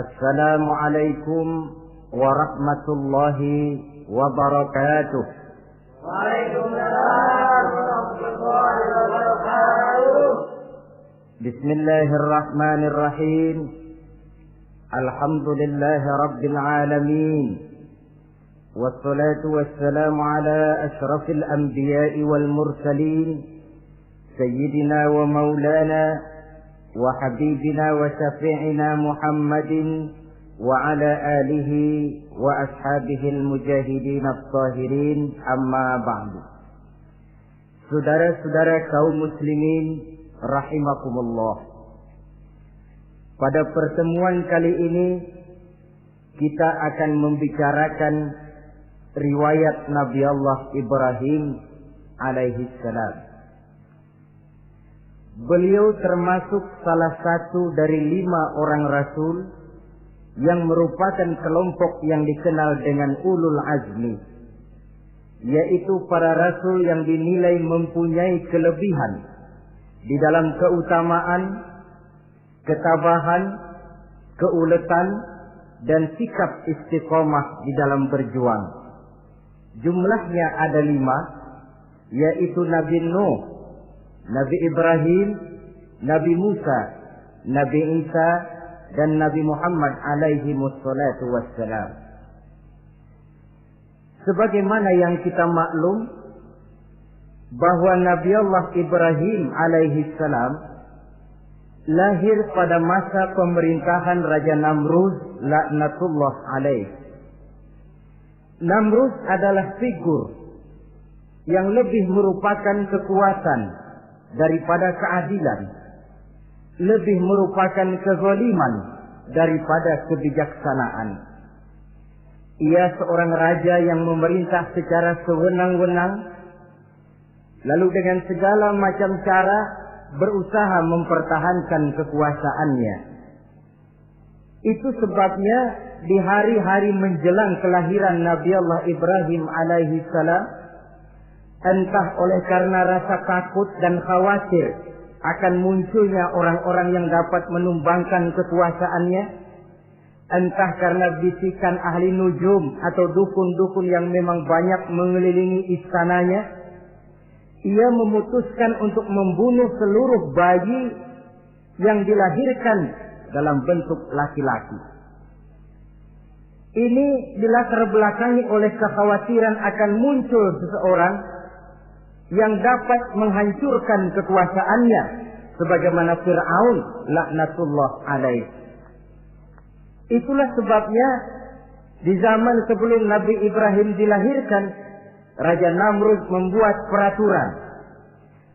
Assalamualaikum warahmatullahi wabarakatuh. Waalaikumsalam warahmatullahi wabarakatuh. Bismillahirrahmanirrahim. Alhamdulillahi rabbil alamin. Wassalatu wassalamu ala ashrafil anbiya'i wal mursalin. Sayyidina wa maulana وحبيبنا وشفيعنا محمد وعلى آله وأصحابه المجاهدين الطاهرين أما بعد. Saudara-saudara kaum muslimin rahimakumullah. Pada pertemuan kali ini kita akan membicarakan riwayat Nabi Allah Ibrahim alaihi salam. Beliau termasuk salah satu dari 5 orang rasul yang merupakan kelompok yang dikenal dengan ulul azmi, yaitu para rasul yang dinilai mempunyai kelebihan di dalam keutamaan, ketabahan, keuletan, dan sikap istiqomah di dalam berjuang. Jumlahnya ada 5, yaitu Nabi Nuh, Nabi Ibrahim, Nabi Musa, Nabi Isa, dan Nabi Muhammad alaihi wassalatu wassalam. Sebagaimana yang kita maklum bahwa Nabi Allah Ibrahim alaihi salam lahir pada masa pemerintahan Raja Namrud laknatullah alaih. Namrud adalah figur yang lebih merupakan kekuatan daripada keadilan, lebih merupakan kezaliman daripada kebijaksanaan. Ia seorang raja yang memerintah secara sewenang-wenang, lalu dengan segala macam cara berusaha mempertahankan kekuasaannya. Itu sebabnya di hari-hari menjelang kelahiran Nabi Allah Ibrahim alaihi salam, entah oleh karena rasa takut dan khawatir akan munculnya orang-orang yang dapat menumbangkan kekuasaannya, entah karena bisikan ahli nujum atau dukun-dukun yang memang banyak mengelilingi istananya, ia memutuskan untuk membunuh seluruh bayi yang dilahirkan dalam bentuk laki-laki. Ini dilatar belakangi oleh kekhawatiran akan muncul seseorang yang dapat menghancurkan kekuasaannya, sebagaimana Fir'aun laknatullah alaih. Itulah sebabnya di zaman sebelum Nabi Ibrahim dilahirkan, Raja Namrud membuat peraturan.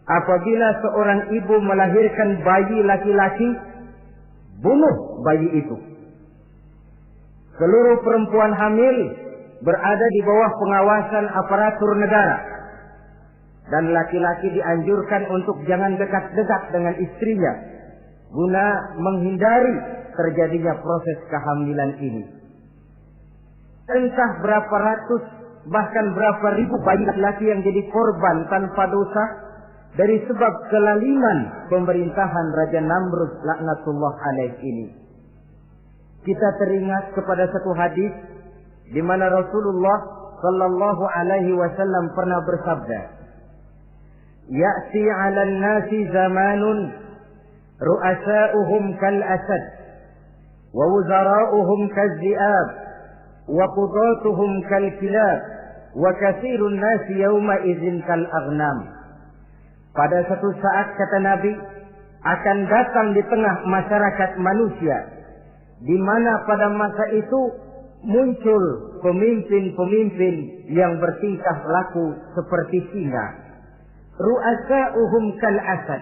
Apabila seorang ibu melahirkan bayi laki-laki, bunuh bayi itu. Seluruh perempuan hamil berada di bawah pengawasan aparatur negara, dan laki-laki dianjurkan untuk jangan dekat-dekat dengan istrinya guna menghindari terjadinya proses kehamilan ini. Entah berapa ratus bahkan berapa ribu bayi laki-laki yang jadi korban tanpa dosa dari sebab kelaliman pemerintahan Raja Namrud laknatullah alaih ini. Kita teringat kepada satu hadis di mana Rasulullah sallallahu alaihi wasallam pernah bersabda, Ya'ti 'alan nasi zamanun ru'asa'uhum kal asad wa wuzara'uhum kal zi'ab wa qudatuhum kal kilab wa katsirun nasi yawma idzin kal aghnam. Pada satu saat, kata Nabi, akan datang di tengah masyarakat manusia di mana pada masa itu muncul pemimpin-pemimpin yang bertingkah laku seperti singa. Ru'asa'uhum kal asad.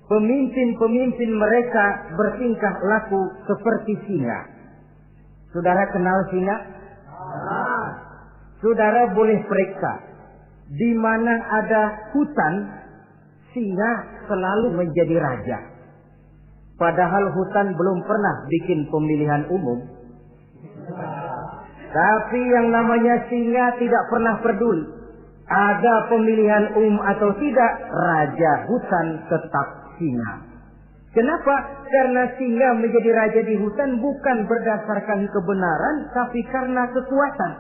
Pemimpin-pemimpin mereka bertingkah laku seperti singa. Saudara kenal singa? Saudara boleh periksa. Di mana ada hutan, singa selalu menjadi raja. Padahal hutan belum pernah bikin pemilihan umum. Tapi yang namanya singa tidak pernah peduli. Ada pemilihan umum atau tidak, raja hutan tetap singa. Kenapa? Karena singa menjadi raja di hutan bukan berdasarkan kebenaran, tapi karena kekuatan.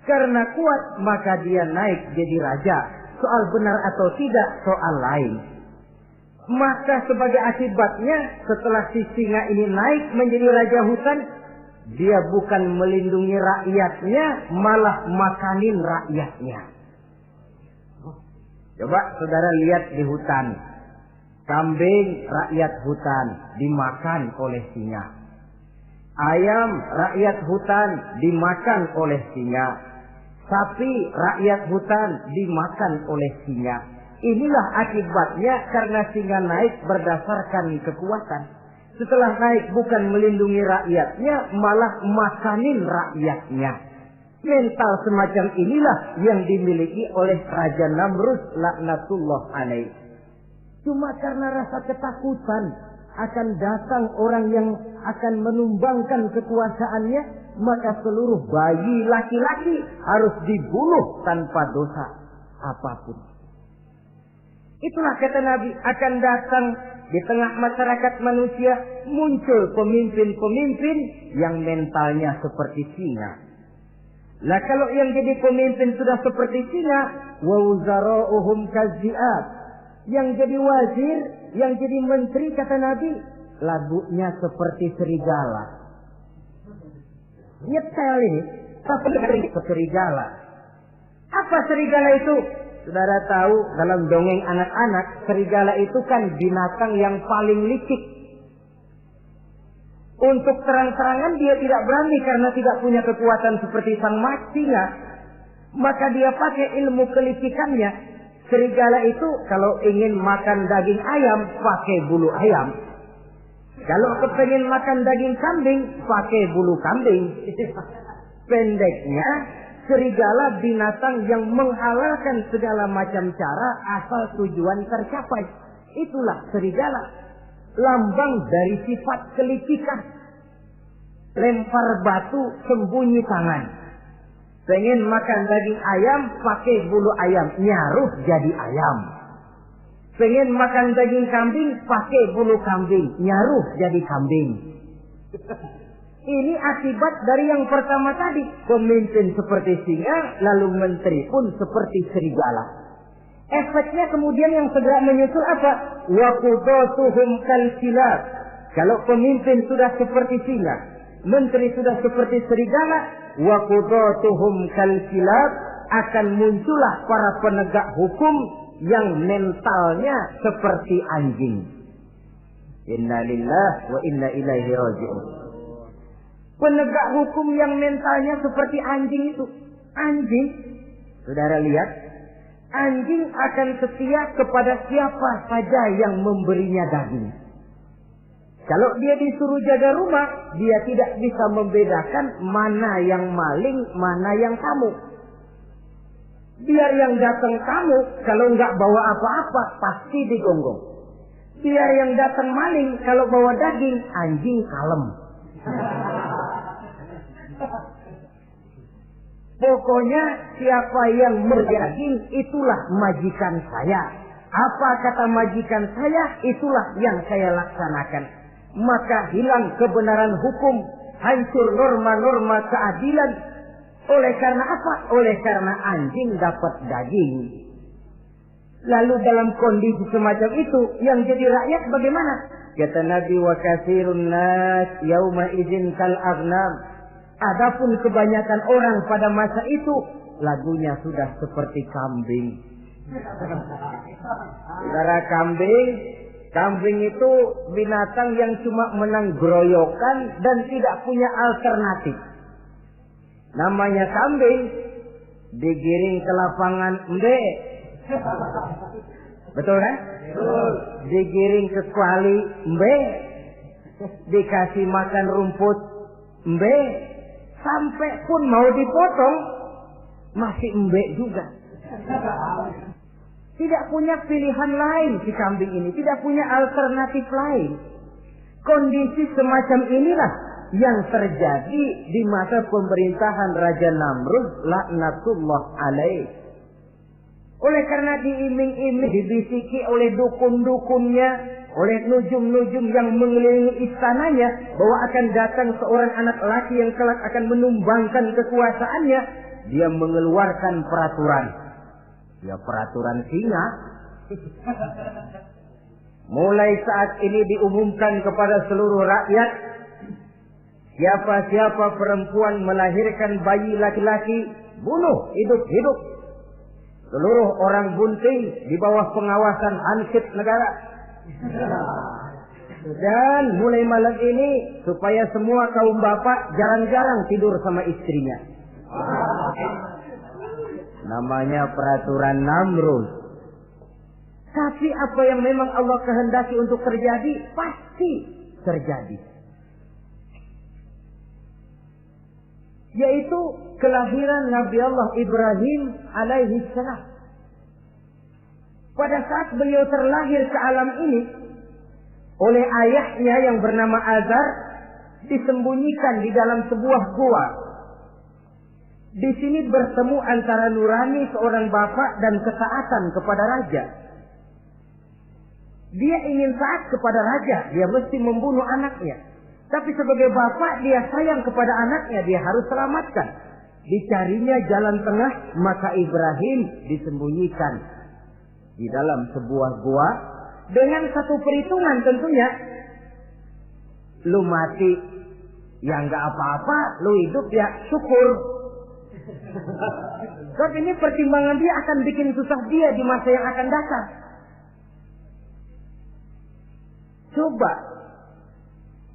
Karena kuat, maka dia naik jadi raja. Soal benar atau tidak, soal lain. Maka sebagai akibatnya, setelah si singa ini naik menjadi raja hutan, dia bukan melindungi rakyatnya, malah makanin rakyatnya. Coba saudara lihat di hutan. Kambing rakyat hutan dimakan oleh singa. Ayam rakyat hutan dimakan oleh singa. Sapi rakyat hutan dimakan oleh singa. Inilah akibatnya karena singa naik berdasarkan kekuatan. Setelah naik bukan melindungi rakyatnya, malah makanin rakyatnya. Mental semacam inilah yang dimiliki oleh Raja Namrud laknatullah alaih. Cuma karena rasa ketakutan akan datang orang yang akan menumbangkan kekuasaannya, maka seluruh bayi laki-laki harus dibunuh tanpa dosa apapun. Itulah kata Nabi, akan datang di tengah masyarakat manusia muncul pemimpin-pemimpin yang mentalnya seperti singa. Lah kalau yang jadi pemimpin sudah seperti singa, wa wuzara'uhum kadzi'ab. Yang jadi wazir, yang jadi menteri, kata Nabi, lagunya seperti serigala. Nyetel ini, tapi serigala. Apa serigala itu? Saudara tahu dalam dongeng anak-anak, serigala itu kan binatang yang paling licik. Untuk terang-terangan dia tidak berani karena tidak punya kekuatan seperti sang singa. Maka dia pakai ilmu kelicikannya. Serigala itu kalau ingin makan daging ayam, pakai bulu ayam. Kalau kepengen makan daging kambing, pakai bulu kambing. Pendeknya, serigala binatang yang menghalalkan segala macam cara asal tujuan tercapai. Itulah serigala. Lambang dari sifat kelicikan. Lempar batu, sembunyi tangan. Pengen makan daging ayam, pakai bulu ayam, nyaruh jadi ayam. Pengen makan daging kambing, pakai bulu kambing, nyaruh jadi kambing. Ini akibat dari yang pertama tadi. Pemimpin seperti singa, lalu menteri pun seperti serigala. Efeknya kemudian yang segera menyusul apa? Wa qudatuhum kal kilab. Kalau pemimpin sudah seperti singa, menteri sudah seperti serigala, wa qudatuhum kal kilab, akan muncullah para penegak hukum yang mentalnya seperti anjing. Inna lillahi wa inna ilaihi raji'un. Penegak hukum yang mentalnya seperti anjing itu. Anjing, saudara lihat, anjing akan setia kepada siapa saja yang memberinya daging. Kalau dia disuruh jaga rumah, dia tidak bisa membedakan mana yang maling, mana yang tamu. Biar yang datang tamu, kalau nggak bawa apa-apa, pasti digonggong. Biar yang datang maling, kalau bawa daging, anjing kalem. Pokoknya siapa yang berdaging, itulah majikan saya. Apa kata majikan saya, itulah yang saya laksanakan. Maka hilang kebenaran hukum, hancur norma-norma keadilan. Oleh karena apa? Oleh karena anjing dapat daging. Lalu dalam kondisi semacam itu, yang jadi rakyat bagaimana? Kata Nabi, wa katsirun nas yauma idzin kal aghnam. Adapun kebanyakan orang pada masa itu, lagunya sudah seperti kambing. Saudara, kambing itu binatang yang cuma menang groyokan dan tidak punya alternatif. Namanya kambing, digiring ke lapangan embe. Betul kan? Digiring ke kuali embe. Dikasih makan rumput embe. Sampai pun mau dipotong masih embe juga. Tidak punya pilihan lain si kambing ini, tidak punya alternatif lain. Kondisi semacam inilah yang terjadi di masa pemerintahan Raja Namrud laknatullah alaih. Oleh karena diiming-iming, dibisiki oleh dukun-dukunnya, oleh nujum-nujum yang mengelilingi istananya bahwa akan datang seorang anak laki yang kelak akan menumbangkan kekuasaannya, dia mengeluarkan peraturan. Ya peraturan singa. Mulai saat ini diumumkan kepada seluruh rakyat, siapa-siapa perempuan melahirkan bayi laki-laki, bunuh hidup-hidup. Seluruh orang bunting di bawah pengawasan Ansip negara. Dan mulai malam ini supaya semua kaum bapak jarang-jarang tidur sama istrinya. Namanya peraturan Namrud. Tapi apa yang memang Allah kehendaki untuk terjadi pasti terjadi. Yaitu kelahiran Nabi Allah Ibrahim alaihi salam. Pada saat beliau terlahir ke alam ini oleh ayahnya yang bernama Azar, disembunyikan di dalam sebuah gua. Di sini bertemu antara nurani seorang bapak dan ketaatan kepada raja. Dia ingin taat kepada raja, dia mesti membunuh anaknya. Tapi sebagai bapak dia sayang kepada anaknya, dia harus selamatkan. Dicarinya jalan tengah, maka Ibrahim disembunyikan di dalam sebuah gua dengan satu perhitungan tentunya. Lu mati ya nggak apa-apa, lu hidup ya syukur. Sebab ini pertimbangan dia akan bikin susah dia di masa yang akan datang. Coba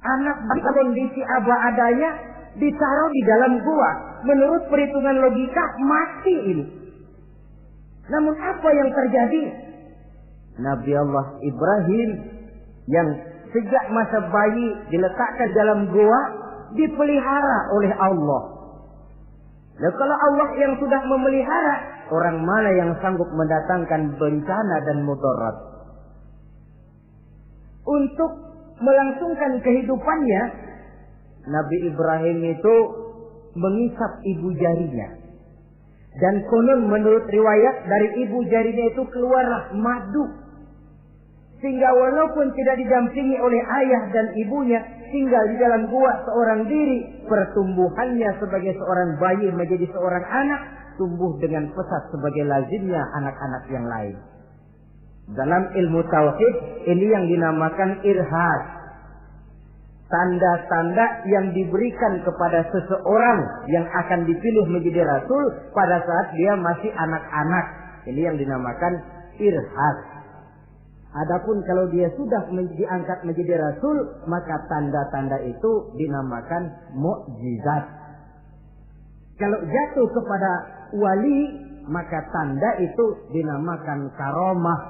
anak dalam kondisi apa adanya ditaruh di dalam gua, menurut perhitungan logika mati ini. Namun apa yang terjadi? Nabi Allah Ibrahim yang sejak masa bayi diletakkan dalam gua dipelihara oleh Allah. Nah, kalau Allah yang sudah memelihara, orang mana yang sanggup mendatangkan bencana dan mudarat? Untuk melangsungkan kehidupannya, Nabi Ibrahim itu mengisap ibu jarinya. Dan konon menurut riwayat dari ibu jarinya itu keluarlah madu. Sehingga walaupun tidak didampingi oleh ayah dan ibunya, tinggal di dalam gua seorang diri, pertumbuhannya sebagai seorang bayi menjadi seorang anak, tumbuh dengan pesat sebagai lazimnya anak-anak yang lain. Dalam ilmu tauhid ini yang dinamakan irhas. Tanda-tanda yang diberikan kepada seseorang yang akan dipilih menjadi rasul pada saat dia masih anak-anak. Ini yang dinamakan irhas. Adapun kalau dia sudah diangkat menjadi rasul, maka tanda-tanda itu dinamakan mukjizat. Kalau jatuh kepada wali, maka tanda itu dinamakan karomah,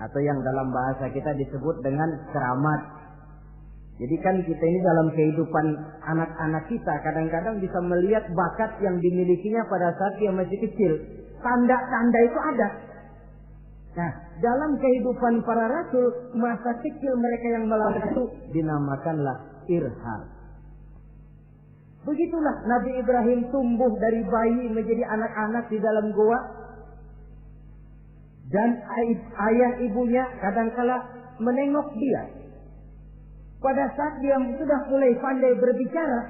atau yang dalam bahasa kita disebut dengan keramat. Jadi kan kita ini dalam kehidupan anak-anak kita kadang-kadang bisa melihat bakat yang dimilikinya pada saat dia masih kecil. Tanda-tanda itu ada. Nah, dalam kehidupan para rasul, masa kecil mereka yang melakukan itu dinamakanlah irham. Begitulah Nabi Ibrahim tumbuh dari bayi menjadi anak-anak di dalam gua. Dan ayah ibunya kadangkala menengok dia. Pada saat dia sudah mulai pandai berbicara,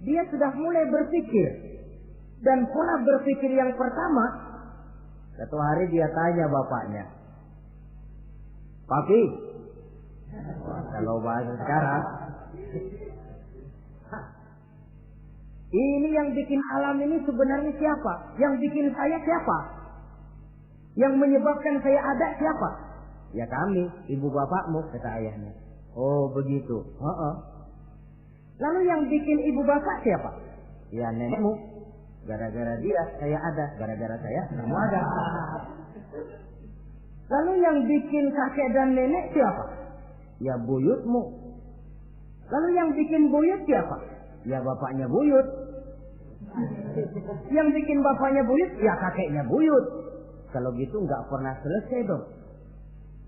dia sudah mulai berpikir. Dan pola berpikir yang pertama, satu hari dia tanya bapaknya, "Papi," kalau bahasa sekarang, "ini yang bikin alam ini sebenarnya siapa? Yang bikin saya siapa? Yang menyebabkan saya ada siapa?" "Ya kami, ibu bapakmu," kata ayahnya. "Oh begitu." "Lalu yang bikin ibu bapak siapa?" "Ya nenekmu. Gara-gara dia saya ada, gara-gara saya kamu ada." "Lalu yang bikin kakek dan nenek siapa?" "Ya buyutmu." "Lalu yang bikin buyut siapa?" "Ya bapaknya buyut." "Yang bikin bapaknya buyut?" "Ya kakeknya buyut." Kalau gitu nggak pernah selesai dong.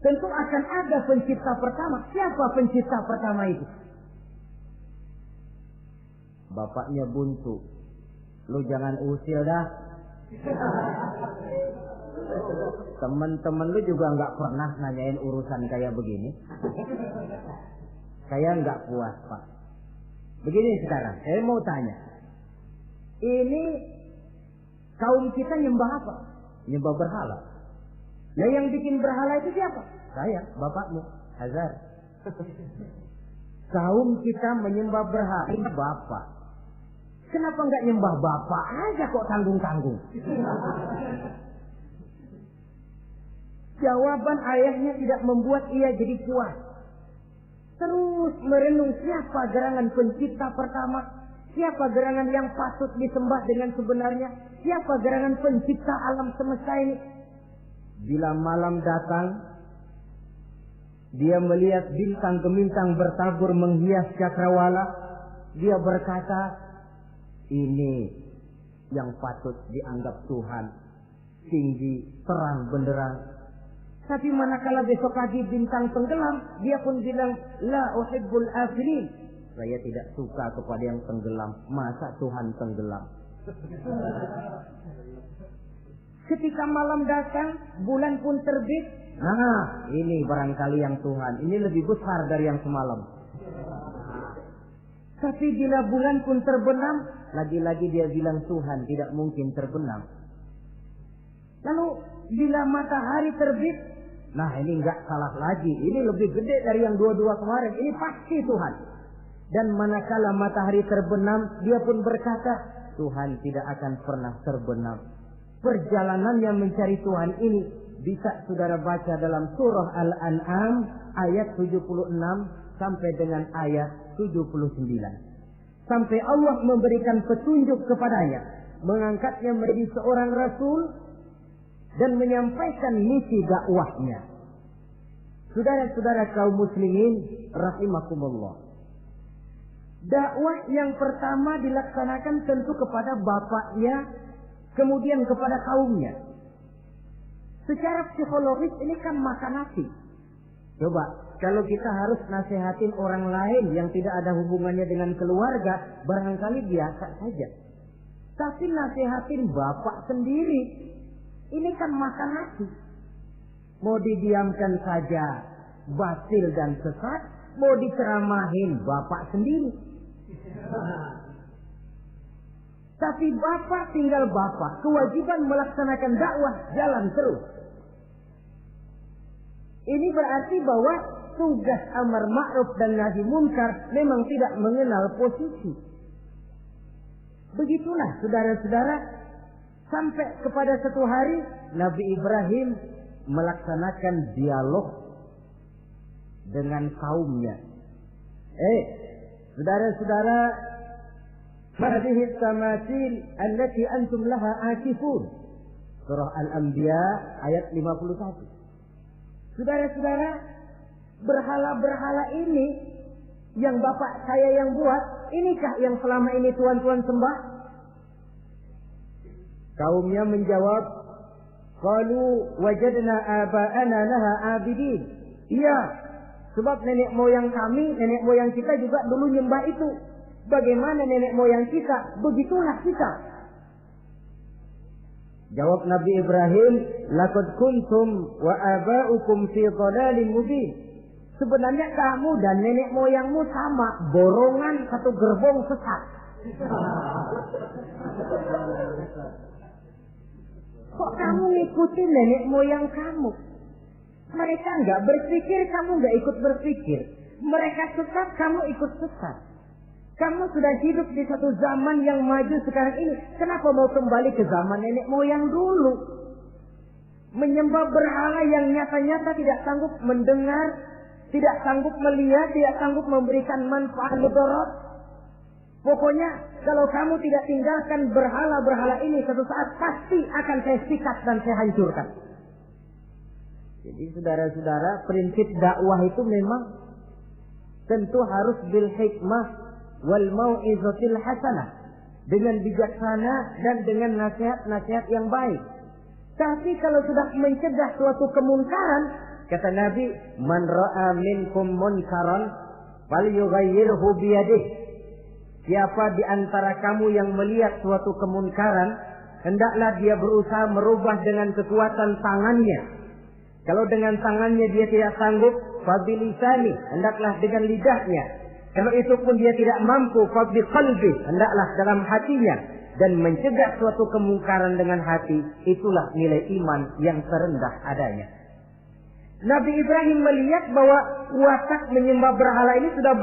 Tentu akan ada pencipta pertama. Siapa pencipta pertama itu? "Bapaknya buntu." "Lu jangan usil dah." Teman-teman lu juga nggak pernah nanyain urusan kayak begini. Saya nggak puas, Pak. Begini sekarang, saya mau tanya. Ini kaum kita nyembah apa? Nyembah berhala. Nah, yang bikin berhala itu siapa? Saya, bapakmu, Azhar. Kaum kita menyembah berhala. Ini bapak. Kenapa nggak nyembah bapak aja kok tanggung-tanggung? Jawaban ayahnya tidak membuat ia jadi puas. Terus merenung siapa gerangan pencipta pertama, siapa gerangan yang patut disembah dengan sebenarnya, siapa gerangan pencipta alam semesta ini. Bila malam datang, dia melihat bintang gemintang bertabur menghias cakrawala, dia berkata, ini yang patut dianggap Tuhan, tinggi, terang benderang. Tapi manakala besok pagi bintang tenggelam, dia pun bilang, la uhibbul afilin. Saya tidak suka kepada yang tenggelam. Masa Tuhan tenggelam? Ketika malam datang, bulan pun terbit. Nah, ini barangkali yang Tuhan. Ini lebih besar dari yang semalam. Tapi bila bulan pun terbenam, lagi-lagi dia bilang Tuhan tidak mungkin terbenam. Lalu bila matahari terbit, nah ini enggak salah lagi. Ini lebih gede dari yang dua-dua kemarin. Ini pasti Tuhan. Dan manakala matahari terbenam, dia pun berkata, Tuhan tidak akan pernah terbenam. Perjalanannya mencari Tuhan ini bisa saudara baca dalam surah Al-An'am ayat 76 sampai dengan ayat 79. Sampai Allah memberikan petunjuk kepadanya, mengangkatnya menjadi seorang rasul dan menyampaikan misi dakwahnya. Saudara-saudara kaum muslimin rahimakumullah. Dakwah yang pertama dilaksanakan tentu kepada bapaknya, kemudian kepada kaumnya. Secara psikologis ini kan makan nasi. Coba, kalau kita harus nasihatin orang lain yang tidak ada hubungannya dengan keluarga, barangkali biasa saja. Tapi nasihatin bapak sendiri, ini kan makan nasi. Mau didiamkan saja, batil dan sesat. Mau diceramahin bapak sendiri. Tapi bapak tinggal bapak. Kewajiban melaksanakan dakwah jalan terus. Ini berarti bahwa tugas amar ma'ruf dan nahi munkar memang tidak mengenal posisi. Begitulah saudara-saudara, sampai kepada satu hari Nabi Ibrahim melaksanakan dialog dengan kaumnya. Saudara-saudara, hadhihi tamathil allati antum laha akifun. Surah Al-Anbiya ayat 51. Saudara-saudara, berhala-berhala ini yang bapak saya yang buat, inikah yang selama ini tuan-tuan sembah? Kaumnya menjawab, qalu wajadna aba'ana laha abidin. Iya, sebab nenek moyang kami, nenek moyang kita juga dulu nyembah itu. Bagaimana nenek moyang kita, begitulah kita. Jawab Nabi Ibrahim, laqad kuntum wa aba'ukum fi dhalalin mubin. Sebenarnya kamu dan nenek moyangmu sama, borongan satu gerbong sesat. Kok kamu ngikutin nenek moyang kamu? Mereka enggak berpikir, kamu enggak ikut berpikir. Mereka sesat, kamu ikut sesat. Kamu sudah hidup di satu zaman yang maju sekarang ini. Kenapa mau kembali ke zaman nenek moyang dulu? Menyembah berhala yang nyata-nyata tidak sanggup mendengar, tidak sanggup melihat, tidak sanggup memberikan manfaat mudarat. Pokoknya kalau kamu tidak tinggalkan berhala-berhala ini, satu saat pasti akan saya sikat dan saya hancurkan. Jadi saudara-saudara, prinsip dakwah itu memang tentu harus bil hikmah wal mau'izatil hasanah, dengan bijaksana dan dengan nasihat-nasihat yang baik. Tapi kalau sudah mencegah suatu kemunkaran, kata Nabi, man ra'a minkum munkaran falyughayyirhu biyadihi. Siapa di antara kamu yang melihat suatu kemunkaran, hendaklah dia berusaha merubah dengan kekuatan tangannya. Kalau dengan tangannya dia tidak sanggup, fabilisani, hendaklah dengan lidahnya. Kalau itu pun dia tidak mampu, fabiqalbi, hendaklah dalam hatinya. Dan mencegah suatu kemungkaran dengan hati, itulah nilai iman yang terendah adanya. Nabi Ibrahim melihat bahwa watak menyembah berhala ini sudah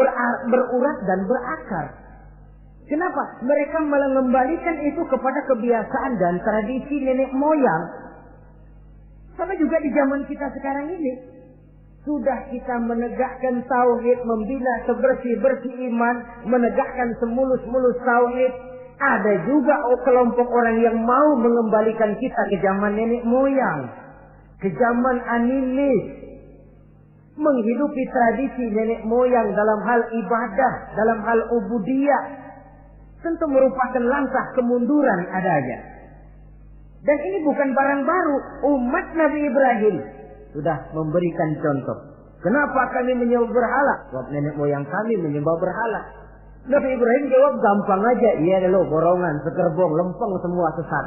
berurat dan berakar. Kenapa? Mereka malah mengembalikan itu kepada kebiasaan dan tradisi nenek moyang. Sama juga di zaman kita sekarang ini. Sudah kita menegakkan tauhid, membina sebersih-bersih iman, menegakkan semulus-mulus tauhid. Ada juga kelompok orang yang mau mengembalikan kita ke zaman nenek moyang, ke zaman animis, menghidupi tradisi nenek moyang dalam hal ibadah, dalam hal ubudiyah. Tentu merupakan langkah kemunduran adanya. Dan ini bukan barang baru. Umat Nabi Ibrahim sudah memberikan contoh. Kenapa kami menyembah berhala? Sebab nenek moyang kami menyembah berhala. Nabi Ibrahim jawab gampang aja. Iya lo borongan, sekerbong, lempeng semua sesat.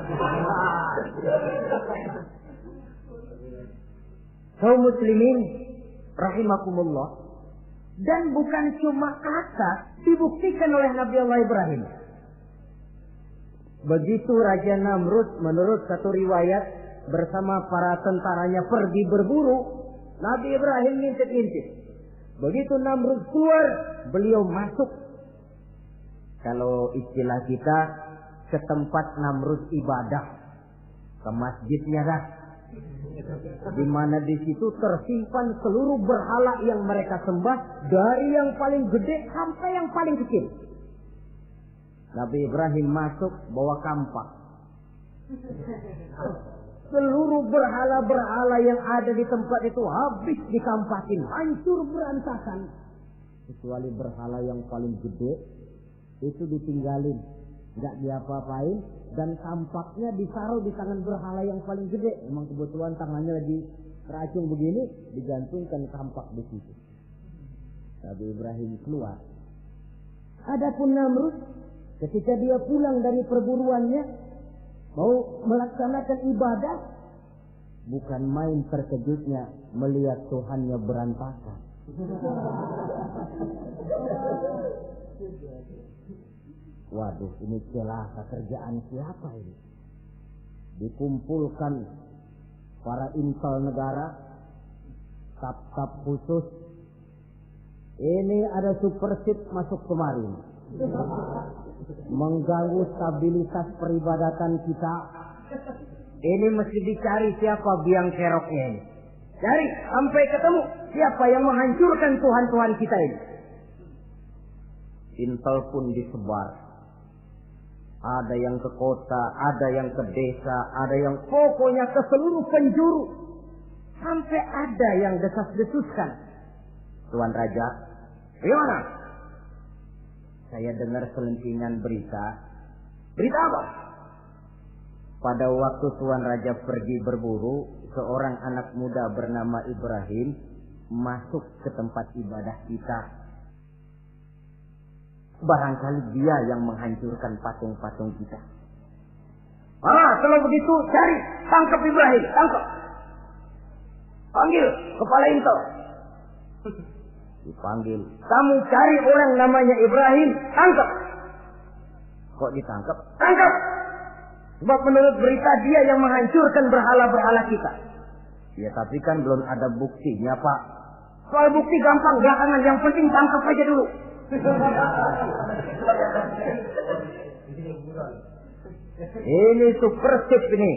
Kaum muslimin rahimakumullah. Dan bukan cuma kata, dibuktikan oleh Nabi Allah Ibrahim. Begitu Raja Namrud menurut satu riwayat bersama para tentaranya pergi berburu, Nabi Ibrahim ngintip-ngintip. Begitu Namrud keluar, beliau masuk. Kalau istilah kita, ke tempat Namrud ibadah, ke masjidnya dah. Di mana di situ tersimpan seluruh berhala yang mereka sembah, dari yang paling gede sampai yang paling kecil. Nabi Ibrahim masuk bawa kampak. Seluruh berhala-berhala yang ada di tempat itu habis dikampakin, hancur berantakan. Kecuali berhala yang paling gede, itu ditinggalin, nggak diapa-apain, dan kampaknya ditaruh di tangan berhala yang paling gede. Memang kebetulan tangannya lagi teracung begini, digantungkan kampak di situ. Nabi Ibrahim keluar. Adapun Namrud, ketika dia pulang dari perburuannya, mau melaksanakan ibadah, bukan main terkejutnya melihat Tuhannya berantakan. Waduh, ini celaka kerjaan siapa ini? Dikumpulkan para intel negara, staf-staf khusus. Ini ada supersip masuk kemarin, mengganggu stabilitas peribadatan kita. Ini mesti dicari siapa biang keroknya ini. Cari sampai ketemu siapa yang menghancurkan Tuhan-Tuhan kita ini. Intel pun disebar. Ada yang ke kota, ada yang ke desa, ada yang pokoknya ke seluruh penjuru. Sampai ada yang desas-desuskan. Tuan Raja, gimana? Saya dengar selentingan berita. Berita apa? Pada waktu Tuan Raja pergi berburu, seorang anak muda bernama Ibrahim masuk ke tempat ibadah kita. Barangkali dia yang menghancurkan patung-patung kita. Kalau begitu cari, tangkap Ibrahim, tangkap. Panggil kepala intel. Dipanggil. Kamu cari orang namanya Ibrahim, tangkap. Kok ditangkap? Tangkap. Sebab menurut berita dia yang menghancurkan berhala-berhala kita. Ya tapi kan belum ada buktinya, Pak. Soal bukti gampang, belakangan, yang penting tangkap aja dulu. Ini supersip ini.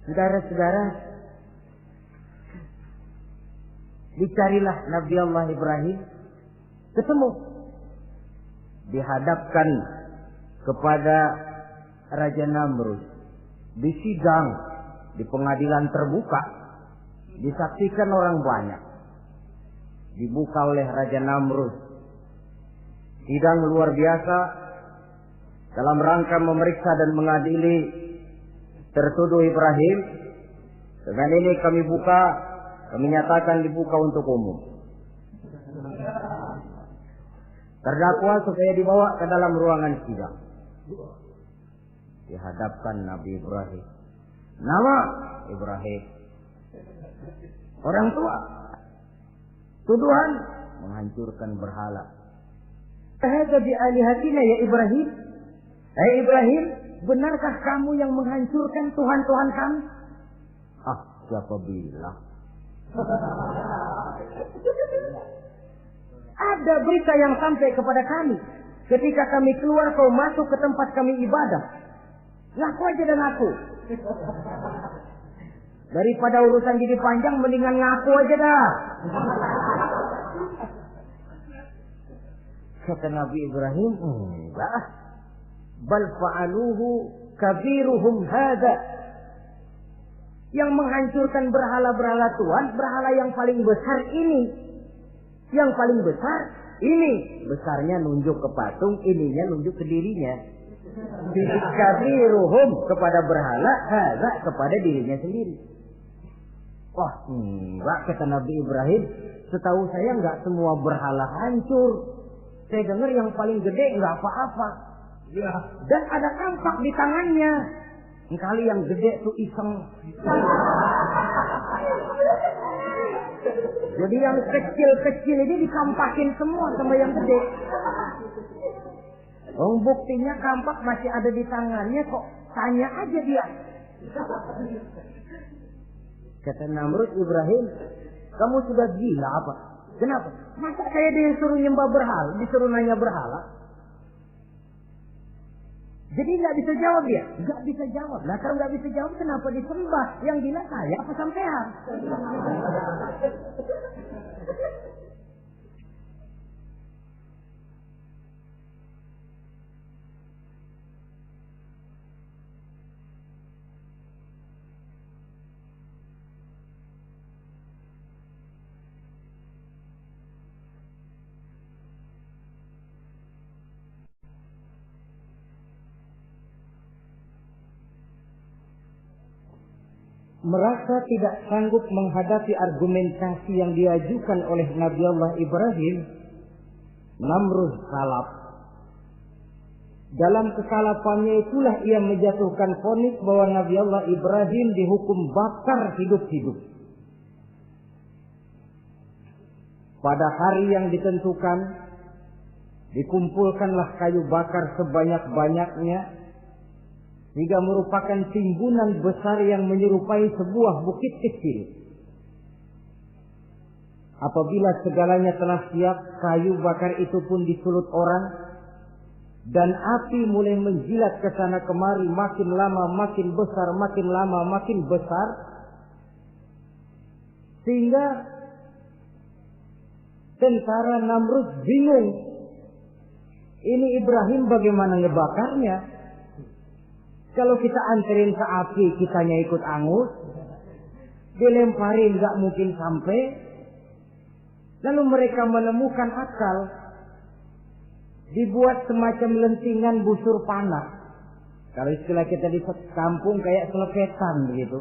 Saudara-saudara, dicarilah Nabi Allah Ibrahim, ketemu, dihadapkan kepada Raja Namrud, disidang di pengadilan terbuka, disaksikan orang banyak, dibuka oleh Raja Namrud. Sidang luar biasa dalam rangka memeriksa dan mengadili tertuduh Ibrahim. Dengan ini kami nyatakan dibuka untuk umum. Terdakwa supaya dibawa ke dalam ruangan sidang. Dihadapkan Nabi Ibrahim. Nama Ibrahim. Orang tua. Tuduhan menghancurkan berhala. Hadza bi alihatina ya Ibrahim. Hai Ibrahim, benarkah kamu yang menghancurkan Tuhan-Tuhan kami? Ah, siapa bilang? Ada berita yang sampai kepada kami. Ketika kami keluar, kau masuk ke tempat kami ibadah. Ngaku aja dan ngaku. Daripada urusan jadi panjang, mendingan ngaku aja dah. Kata Nabi Ibrahim, enggak. Bal fa'aluhu kabiruhum hadza. Yang menghancurkan berhala-berhala Tuhan, berhala yang paling besar ini. Yang paling besar ini. Besarnya nunjuk ke patung, ininya nunjuk ke dirinya. Kabiruhum kepada berhala, hadza kepada dirinya sendiri. Wah, enggak, kata Nabi Ibrahim. Setahu saya enggak semua berhala hancur. Saya dengar yang paling gede enggak apa-apa. Ya. Dan ada kampak di tangannya. Kali yang gede tuh iseng. Jadi yang kecil-kecil ini dikampakin semua sama yang gede. Oh, buktinya kampak masih ada di tangannya, kok tanya aja dia. Kata Namrud, Ibrahim, kamu sudah gila apa? Kenapa? Masa saya disuruh nyembah berhala, disuruh nanya berhala? Jadi nggak bisa jawab dia, nggak bisa jawab. Nah kalau nggak bisa jawab, kenapa disembah? Yang gila saya apa sampean? Merasa tidak sanggup menghadapi argumentasi yang diajukan oleh Nabi Allah Ibrahim, Namrud salap. Dalam kesalapannya itulah ia menjatuhkan vonis bahwa Nabi Allah Ibrahim dihukum bakar hidup-hidup. Pada hari yang ditentukan, dikumpulkanlah kayu bakar sebanyak-banyaknya, sehingga merupakan timbunan besar yang menyerupai sebuah bukit kecil. Apabila segalanya telah siap, kayu bakar itu pun disulut orang, dan api mulai menjilat ke sana kemari, makin lama makin besar, makin lama makin besar, sehingga tentara Namrud bingung. Ini Ibrahim bagaimana ngebakarnya? Kalau kita anterin ke api, kitanya ikut angus. Dilemparin gak mungkin sampai. Lalu mereka menemukan akal. Dibuat semacam lentingan busur panah. Kalau istilah kita di kampung kayak selepetan begitu.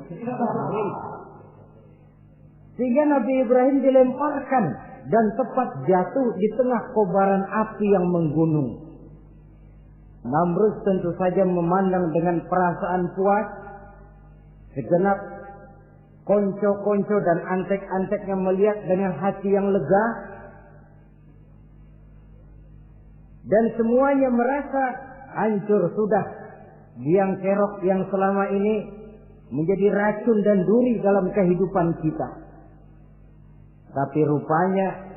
Sehingga Nabi Ibrahim dilemparkan dan tepat jatuh di tengah kobaran api yang menggunung. Namrud tentu saja memandang dengan perasaan puas. Segenap konco-konco dan antek-anteknya melihat dengan hati yang lega. Dan semuanya merasa hancur sudah biang kerok yang selama ini menjadi racun dan duri dalam kehidupan kita. Tapi rupanya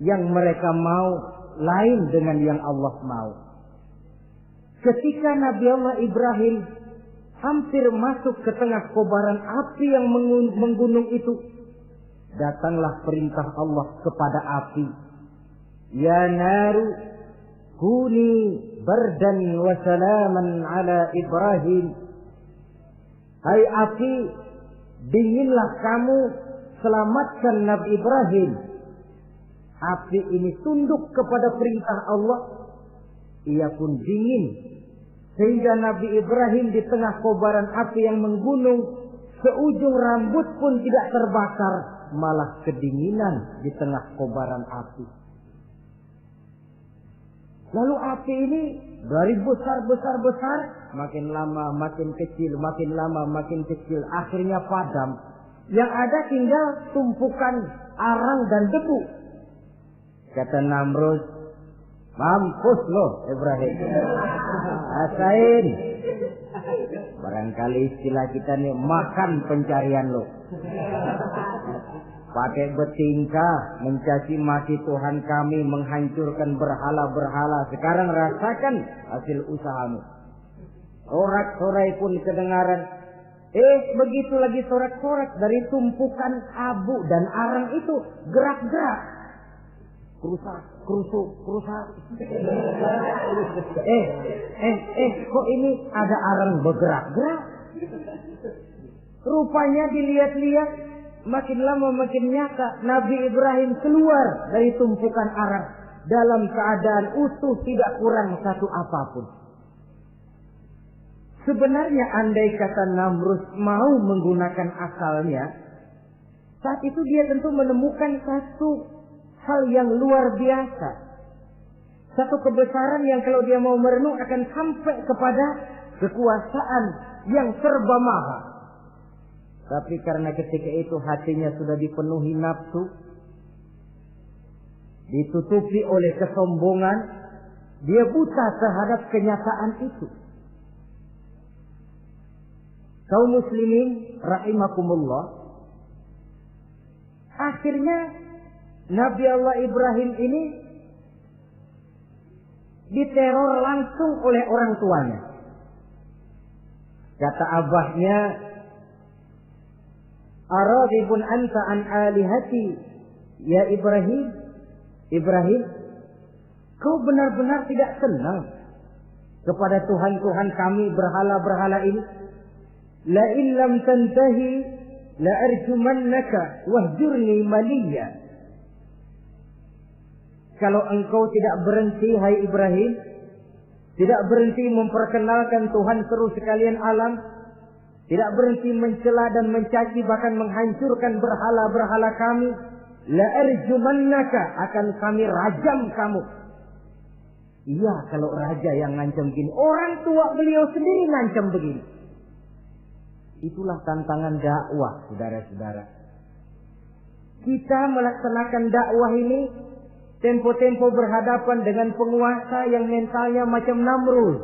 yang mereka mau lain dengan yang Allah mau. Ketika Nabi Allah Ibrahim hampir masuk ke tengah kobaran api yang menggunung itu, datanglah perintah Allah kepada api. Ya naru kuni bardan wa salaman ala Ibrahim. Hai api, dinginlah kamu, selamatkan Nabi Ibrahim. Api ini tunduk kepada perintah Allah. Ia pun dingin. Sehingga Nabi Ibrahim di tengah kobaran api yang menggunung, seujung rambut pun tidak terbakar, malah kedinginan di tengah kobaran api. Lalu api ini dari besar, makin lama makin kecil, makin lama makin kecil, akhirnya padam. Yang ada tinggal tumpukan arang dan debu. Kata Namrud, mampus lo Ibrahim. Rasain. Barangkali istilah kita nih, makan pencarian lo. Pakai bertingkah mencaci maki Tuhan kami, menghancurkan berhala-berhala. Sekarang rasakan hasil usahamu. Sorak-sorai pun kedengaran. Begitu lagi sorak-sorak dari tumpukan abu dan arang itu gerak-gerak. Kerusak. Kok ini ada arang bergerak-gerak? Rupanya dilihat-lihat, makin lama makin nyata. Nabi Ibrahim keluar dari tumpukan arang dalam keadaan utuh, tidak kurang satu apapun. Sebenarnya andai kata Namrud mau menggunakan akalnya, saat itu dia tentu menemukan satu hal yang luar biasa. Satu kebesaran yang kalau dia mau merenung akan sampai kepada kekuasaan yang serba maha. Tapi karena ketika itu hatinya sudah dipenuhi nafsu, ditutupi oleh kesombongan, dia buta terhadap kenyataan itu. Kaum muslimin rahimakumullah, akhirnya Nabi Allah Ibrahim ini diteror langsung oleh orang tuanya. Kata abahnya, "Aradibun anta an alihati ya Ibrahim? Ibrahim, kau benar-benar tidak senang kepada Tuhan-Tuhan kami berhala-berhala ini? La in lam tantahi la arjumannaka wahjurni maliya." Kalau engkau tidak berhenti, hai Ibrahim, tidak berhenti memperkenalkan Tuhan seru sekalian alam, tidak berhenti mencela dan mencaci bahkan menghancurkan berhala-berhala kami, la arjumannaka, akan kami rajam kamu. Iya, kalau raja yang ngancam begini, orang tua beliau sendiri ngancam begini. Itulah tantangan dakwah, saudara-saudara. Kita melaksanakan dakwah ini tempo-tempo berhadapan dengan penguasa yang mentalnya macam Namrud.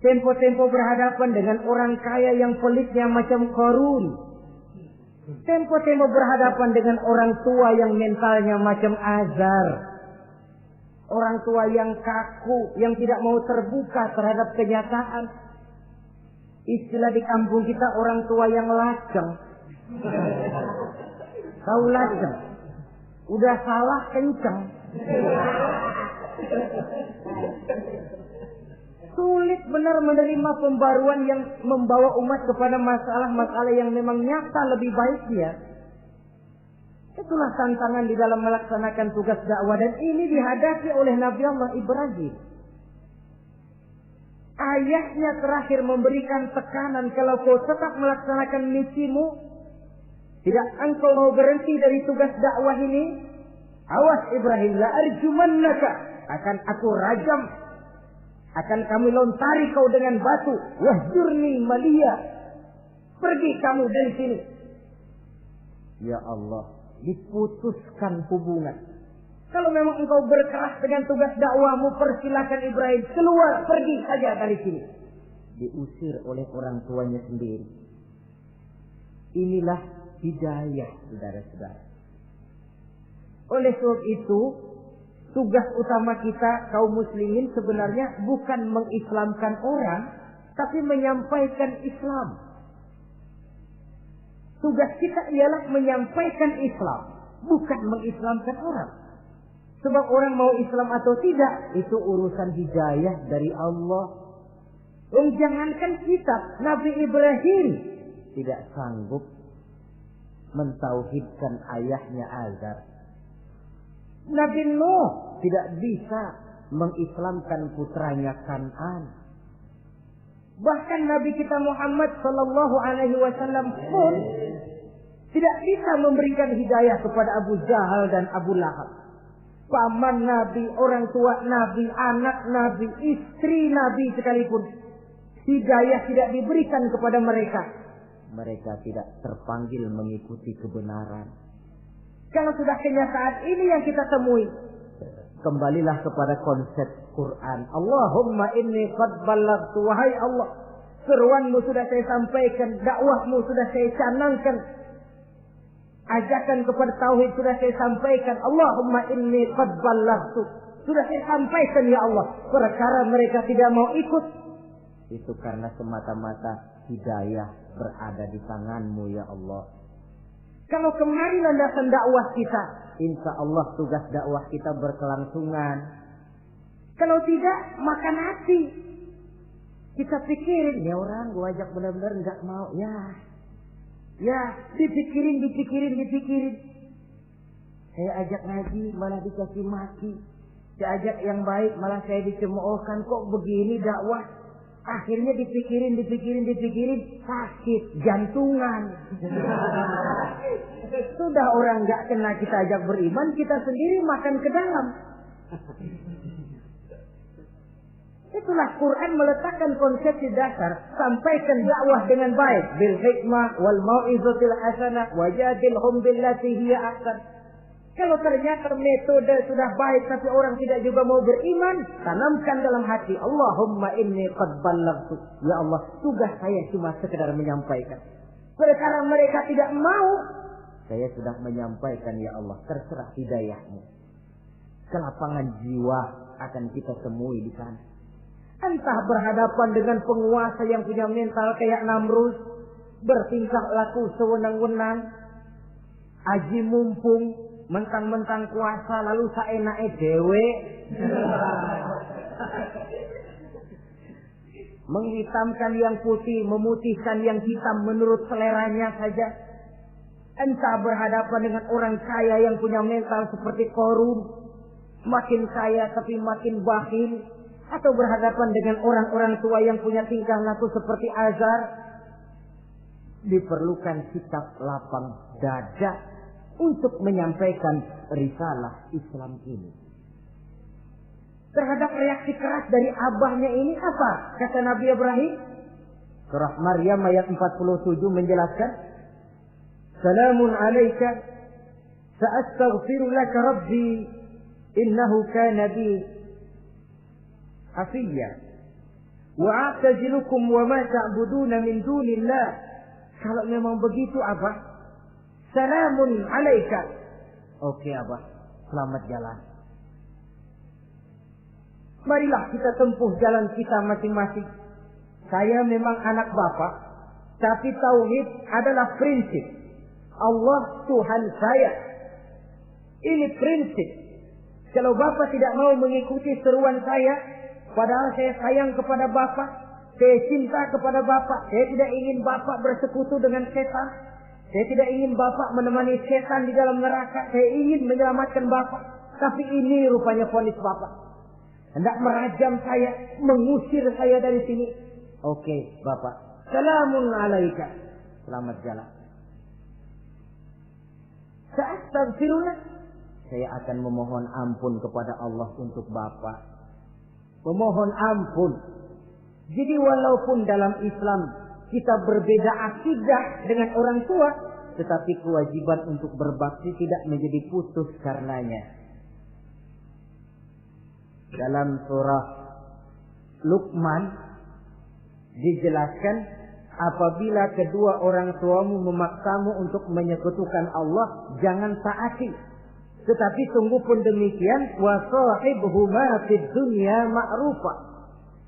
Tempo-tempo berhadapan dengan orang kaya yang pelitnya macam Qarun. Tempo-tempo berhadapan dengan orang tua yang mentalnya macam Azar. Orang tua yang kaku, yang tidak mau terbuka terhadap kenyataan. Istilah di kampung kita, orang tua yang lajang. Tahu lajang? Udah salah kencang. Sulit benar menerima pembaruan yang membawa umat kepada masalah-masalah yang memang nyata lebih baiknya. Itulah tantangan di dalam melaksanakan tugas dakwah, dan ini dihadapi oleh Nabi Allah Ibrahim. Ayahnya terakhir memberikan tekanan, kalau kau tetap melaksanakan misimu, tidak engkau mau berhenti dari tugas dakwah ini, awas Ibrahim, la arjumannaka, akan aku rajam, akan kami lontari kau dengan batu, wahjurni maliya, pergi kamu dari sini. Ya Allah, diputuskan hubungan. Kalau memang engkau berkeras dengan tugas dakwahmu, persilakan Ibrahim keluar, pergi saja dari sini. Diusir oleh orang tuanya sendiri. Inilah hidayah, saudara-saudara. Oleh sebab itu, tugas utama kita kaum muslimin sebenarnya bukan mengislamkan orang, tapi menyampaikan Islam. Tugas kita ialah menyampaikan Islam, bukan mengislamkan orang. Sebab orang mau Islam atau tidak, itu urusan hidayah dari Allah. Jangankan kita, Nabi Ibrahim tidak sanggup mentauhidkan ayahnya Azar. Nabi Nuh tidak bisa mengislamkan putranya Kan'an. Bahkan Nabi kita Muhammad sallallahu alaihi wasallam pun tidak bisa memberikan hidayah kepada Abu Jahal dan Abu Lahab. paman Nabi, orang tua Nabi, anak Nabi, istri Nabi sekalipun, hidayah tidak diberikan kepada mereka, mereka tidak terpanggil mengikuti kebenaran. Kalau sudah kenyataan ini yang kita temui, kembalilah kepada konsep Quran. Allahumma inni qad ballaghtu, wahai Allah, seruanmu sudah saya sampaikan, dakwahmu sudah saya canangkan, ajakan kepada tauhid sudah saya sampaikan. Allahumma inni qad ballaghtu, sudah saya sampaikan ya Allah. Perkara mereka tidak mau ikut, itu karena semata-mata hidayah berada di tanganmu ya Allah. Kalau kemari landasan dakwah kita, insya Allah tugas dakwah kita berkelangsungan. Kalau tidak, makan hati. Kita pikirin, ya orang gua ajak benar-benar nggak mau, ya dipikirin. Saya ajak ngaji malah dikasih maki, saya ajak yang baik malah saya dicemoohkan. Kok begini dakwah? Akhirnya dipikirin, sakit jantungan. Sudah orang nggak kena kita ajak beriman, kita sendiri makan ke dalam. Itulah Quran meletakkan konsepsi dasar, sampaikan dakwah dengan baik, bil hikmah wal mau'izatil hasanah wajadilhum billati hiya ahsan. Kalau ternyata metode sudah baik tapi orang tidak juga mau beriman, tanamkan dalam hati, Allahumma inni qad ballaghtu. Ya Allah, tugas saya cuma sekedar menyampaikan. Perkara mereka tidak mau, saya sudah menyampaikan ya Allah, terserah hidayahmu. Kelapangan jiwa akan kita temui di sana. Entah berhadapan dengan penguasa yang punya mental kayak Namrud, bertingkah laku sewenang-wenang, aji mumpung, mentang-mentang kuasa lalu saenake dhewe, menghitamkan yang putih, memutihkan yang hitam menurut seleranya saja. Entah berhadapan dengan orang kaya yang punya mental seperti Qarun, makin kaya tapi makin bakhil, atau berhadapan dengan orang-orang tua yang punya tingkah laku seperti Azar. Diperlukan sikap lapang dada untuk menyampaikan risalah Islam ini. Terhadap reaksi keras dari abahnya ini apa? Kata Nabi Ibrahim. Surah Maryam ayat 47 menjelaskan, Salamun alaika, sa'astaghfiru laka rabbi, innahu kana bi hafiyya, wa a'tazilukum wa ma ta'buduna min dunillah. Kalau memang begitu Abah, Salamun alaika. Oke Abah, selamat jalan. Marilah kita tempuh jalan kita masing-masing. Saya memang anak Bapak, tapi tauhid adalah prinsip. Allah Tuhan saya. Ini prinsip. Kalau Bapak tidak mau mengikuti seruan saya, padahal saya sayang kepada Bapak, saya cinta kepada Bapak, saya tidak ingin Bapak bersekutu dengan setan. Saya tidak ingin Bapak menemani setan di dalam neraka. Saya ingin menyelamatkan Bapak. Tapi ini rupanya vonis Bapak. Hendak merajam saya, mengusir saya dari sini. Oke, Bapak. Salamun alaika. Selamat jalan. Sa'astaghfirullah. Saya akan memohon ampun kepada Allah untuk Bapak. Memohon ampun. Jadi walaupun dalam Islam kita berbeda akidah dengan orang tua, tetapi kewajiban untuk berbakti tidak menjadi putus karenanya. Dalam surah Luqman dijelaskan, apabila kedua orang tuamu memaksamu untuk menyekutukan Allah, jangan taati. Tetapi sungguh pun demikian, wa sahibhuma fid dunya ma'rufa.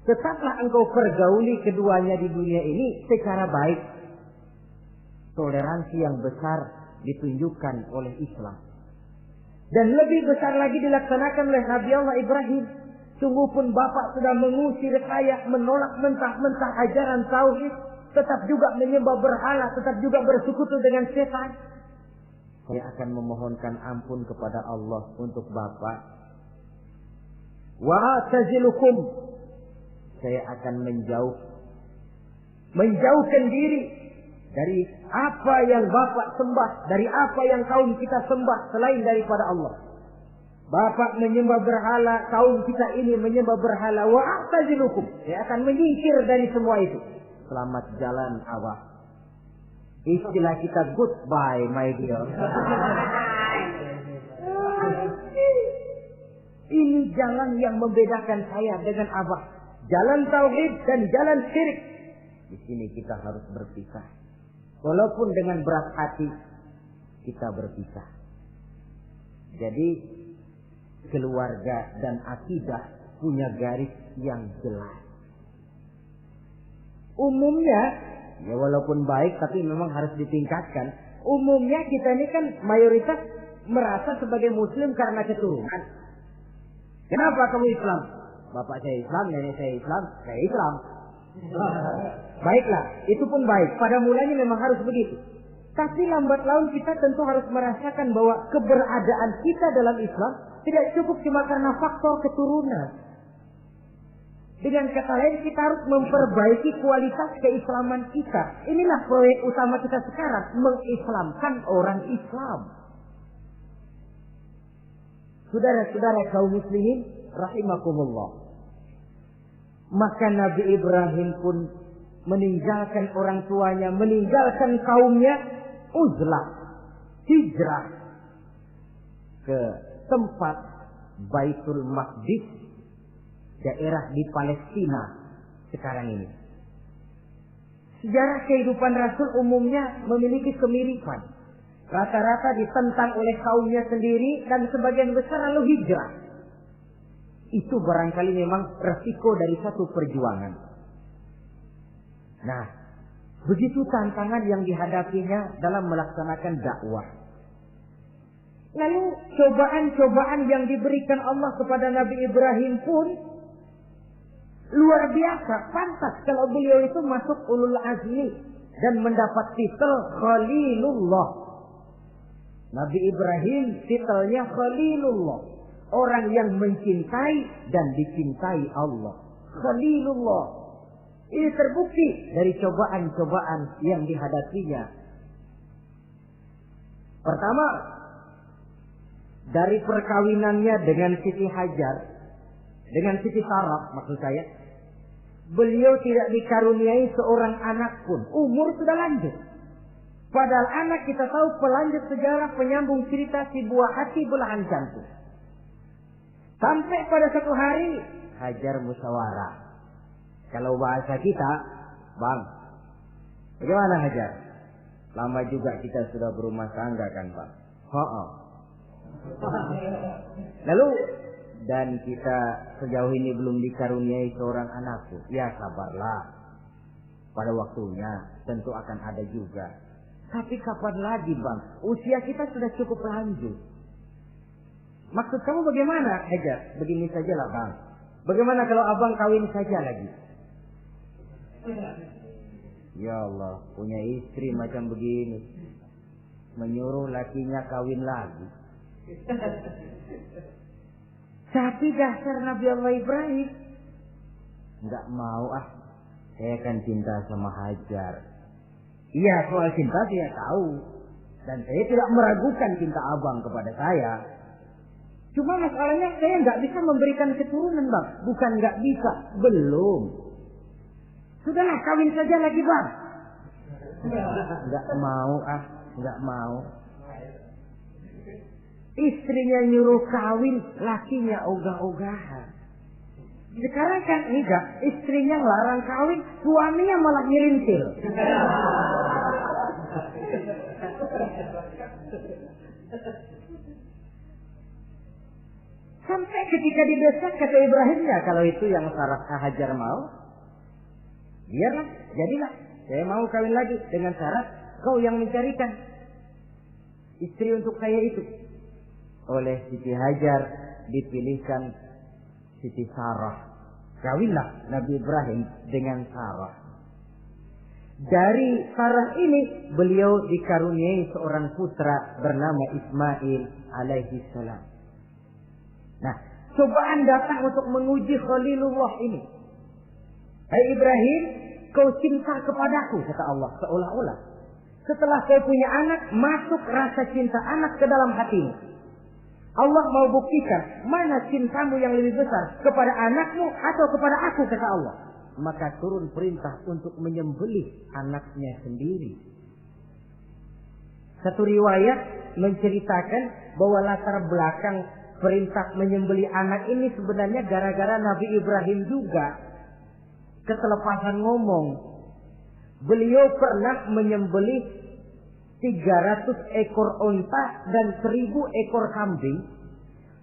Tetaplah engkau pergauli keduanya di dunia ini secara baik. Toleransi yang besar ditunjukkan oleh Islam. Dan lebih besar lagi dilaksanakan oleh Nabi Allah Ibrahim. Sungguh pun Bapak sudah mengusir saya, menolak mentah-mentah ajaran tauhid, tetap juga menyembah berhala, tetap juga bersekutu dengan setan. Saya akan memohonkan ampun kepada Allah untuk Bapak. Wa atazilukum. Saya akan menjauhkan diri dari apa yang Bapak sembah, dari apa yang kaum kita sembah selain daripada Allah. Bapak menyembah berhala, kaum kita ini menyembah berhala. Wa a'tazilukum. Saya akan menyingkir dari semua itu. Selamat jalan awak. Istilah kita goodbye my dear. Ini jalan yang membedakan saya dengan abah. Jalan tauhid dan jalan syirik. Di sini kita harus berpisah. Walaupun dengan berat hati kita berpisah. Jadi keluarga dan akidah punya garis yang jelas. Umumnya, ya walaupun baik tapi memang harus ditingkatkan. Umumnya kita ini kan mayoritas merasa sebagai muslim karena keturunan. Kenapa kamu Islam? Bapak saya Islam, nenek saya Islam, saya Islam. Baiklah, itu pun baik. Pada mulanya memang harus begitu. Tapi lambat laun kita tentu harus merasakan bahwa keberadaan kita dalam Islam tidak cukup cuma karena faktor keturunan. Dengan kata lain kita harus memperbaiki kualitas keislaman kita. Inilah proyek utama kita sekarang, mengislamkan orang Islam. Saudara-saudara kaum muslimin rahimakumullah. Maka Nabi Ibrahim pun meninggalkan orang tuanya, meninggalkan kaumnya, uzlah, hijrah ke tempat Baitul Maqdis, daerah di Palestina sekarang ini. Sejarah kehidupan Rasul umumnya memiliki kemiripan. Rata-rata ditentang oleh kaumnya sendiri dan sebagian besar lalu hijrah. Itu barangkali memang resiko dari satu perjuangan. Nah, begitu tantangan yang dihadapinya dalam melaksanakan dakwah. Lalu cobaan-cobaan yang diberikan Allah kepada Nabi Ibrahim pun luar biasa. Pantas kalau beliau itu masuk ulul azmi dan mendapat titel Khalilullah. Nabi Ibrahim titelnya Khalilullah. Orang yang mencintai dan dicintai Allah. Khalilullah. Ini terbukti dari cobaan-cobaan yang dihadapinya. Pertama, dari perkawinannya dengan Siti Hajar, dengan Siti Sarah maksud saya, beliau tidak dikaruniai seorang anak pun. Umur sudah lanjut. Padahal anak kita tahu pelanjut sejarah, penyambung cerita, si buah hati belahan jantung. Sampai pada satu hari Hajar musyawarah. Kalau bahasa kita, Bang, bagaimana Hajar? Lama juga kita sudah berumah tangga kan Pak? Lalu, dan kita sejauh ini belum dikaruniai seorang anakku. Ya sabarlah. Pada waktunya tentu akan ada juga. Tapi kapan lagi Bang? Usia kita sudah cukup lanjut. Maksud kamu bagaimana Hajar? Begini sajalah Bang. Bagaimana kalau abang kawin saja lagi? Ya Allah, punya istri macam begini. Menyuruh lakinya kawin lagi. Tapi dasar Nabi Allah Ibrahim. Enggak mau saya kan cinta sama Hajar. Iya, soal cinta saya tahu. Dan saya tidak meragukan cinta abang kepada saya. Cuma masalahnya saya nggak bisa memberikan keturunan Bang. Bukan nggak bisa, belum. Sudahlah kawin saja lagi Bang. Nggak mau nggak mau. Istrinya nyuruh kawin, lakinya ogah-ogahan. Sekarang kan enggak, istrinya larang kawin, suaminya malah ngirintil. Sampai ketika didesak kata Ibrahimnya, kalau itu yang Sarah Hajar mau, biarlah, jadilah. Saya mau kawin lagi dengan syarat kau yang mencarikan istri untuk saya itu. Oleh Siti Hajar dipilihkan Siti Sarah. Kawinlah Nabi Ibrahim dengan Sarah. Dari Sarah ini beliau dikaruniai seorang putra bernama Ismail alaihi salam. Nah, cobaan datang untuk menguji Khalilullah ini. Hai Ibrahim, kau cinta kepadaku, kata Allah seolah-olah. Setelah kau punya anak, masuk rasa cinta anak ke dalam hatimu. Allah mau buktikan mana cintamu yang lebih besar, kepada anakmu atau kepada aku, kata Allah. Maka turun perintah untuk menyembelih anaknya sendiri. Satu riwayat menceritakan bahwa latar belakang perintah menyembelih anak ini sebenarnya gara-gara Nabi Ibrahim juga ketelepasan ngomong. Beliau pernah menyembelih 300 ekor onta dan 1000 ekor kambing.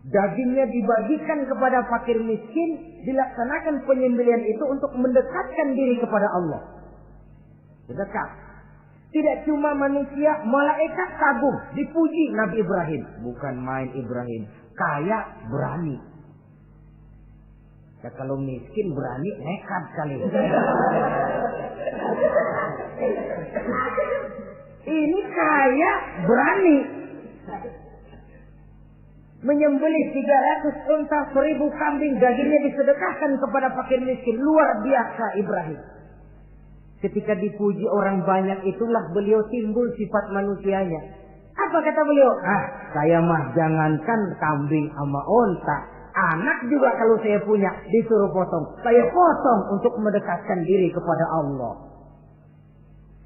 Dagingnya dibagikan kepada fakir miskin. Dilaksanakan penyembelihan itu untuk mendekatkan diri kepada Allah. Dekat. Tidak cuma manusia, malaikat kagum. Dipuji Nabi Ibrahim. Bukan main Ibrahim. Kaya, berani. Ya, kalau miskin berani, nekat kali. Ini kaya, berani. Menyembelih 300 unta, 1000 kambing, dagingnya disedekahkan kepada fakir miskin. Luar biasa Ibrahim. Ketika dipuji orang banyak, itulah beliau timbul sifat manusianya. Apa kata beliau? Saya mah jangankan kambing sama unta, anak juga kalau saya punya disuruh potong, saya potong untuk mendekatkan diri kepada Allah.